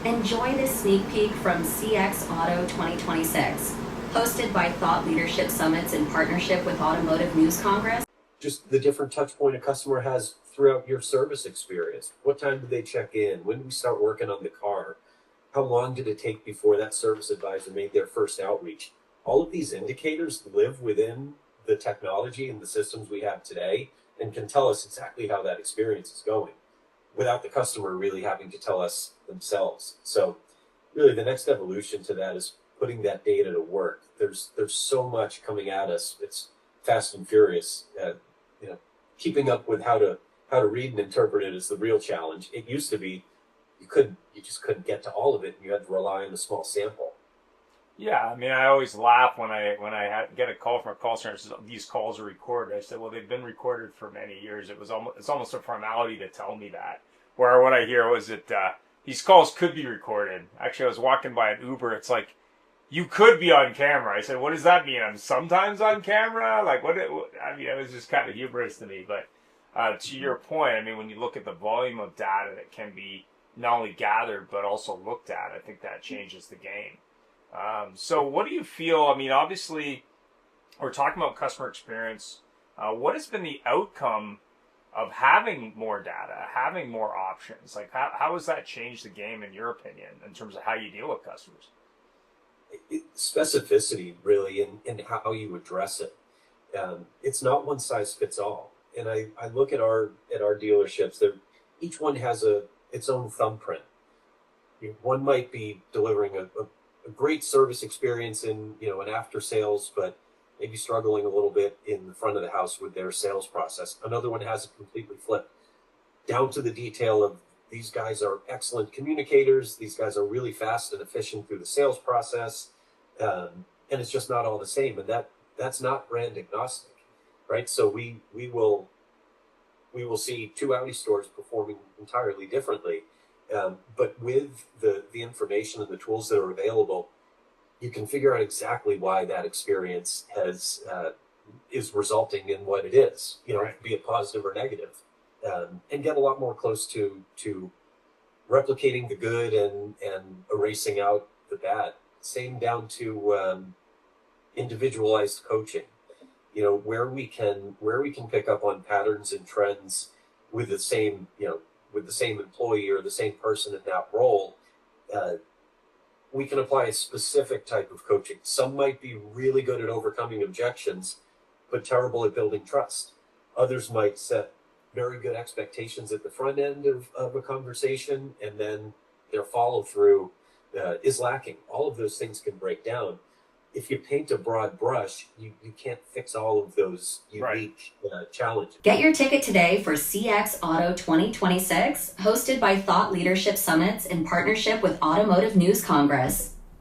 Enjoy this sneak peek from CXAUTO2026, hosted by Thought Leadership Summits in partnership with Automotive News Congress. Just the different touch point a customer has throughout your service experience. What time did they check in? When did we start working on the car? How long did it take before that service advisor made their first outreach? All of these indicators live within the technology and the systems we have today and can tell us exactly how that experience is going without the customer really having to tell us themselves. So really the next evolution to that is putting that data to work. There's so much coming at us. It's fast and furious. Keeping up with how to read and interpret it is the real challenge. It used to be you just couldn't get to all of it, and you had to rely on a small sample. Yeah, I mean, I always laugh when I get a call from a call center that says these calls are recorded. I said, well, they've been recorded for many years. It's almost a formality to tell me that. Where what I hear was that these calls could be recorded. Actually, I was walking by an Uber. It's like, you could be on camera. I said, what does that mean? I'm sometimes on camera? Like, what I mean, it was just kind of humorous to me. But to your point, I mean, when you look at the volume of data that can be not only gathered but also looked at, I think that changes the game. So what do you feel? I mean, obviously, we're talking about customer experience. What has been the outcome of having more data, having more options? Like, how has that changed the game, in your opinion, in terms of how you deal with customers? Specificity, really, in how you address it. It's not one size fits all. And I look at our dealerships. Each one has its own thumbprint. One might be delivering a great service experience in an after sales, but maybe struggling a little bit in the front of the house with their sales process. Another one has it completely flipped, down to the detail of these guys are excellent communicators. These guys are really fast and efficient through the sales process, and it's just not all the same. And that's not brand agnostic, right? So we will see two Audi stores performing entirely differently. But with the information and the tools that are available, you can figure out exactly why that experience is resulting in what it is, Right. Be it positive or negative, and get a lot more close to replicating the good and erasing out the bad. Same down to individualized coaching, where we can pick up on patterns and trends with the same employee or the same person in that role. We can apply a specific type of coaching. Some might be really good at overcoming objections, but terrible at building trust. Others might set very good expectations at the front end of a conversation, and then their follow through is lacking. All of those things can break down. If you paint a broad brush, you can't fix all of those unique challenges. Get your ticket today for CX Auto 2026, hosted by Thought Leadership Summits in partnership with Automotive News Congress.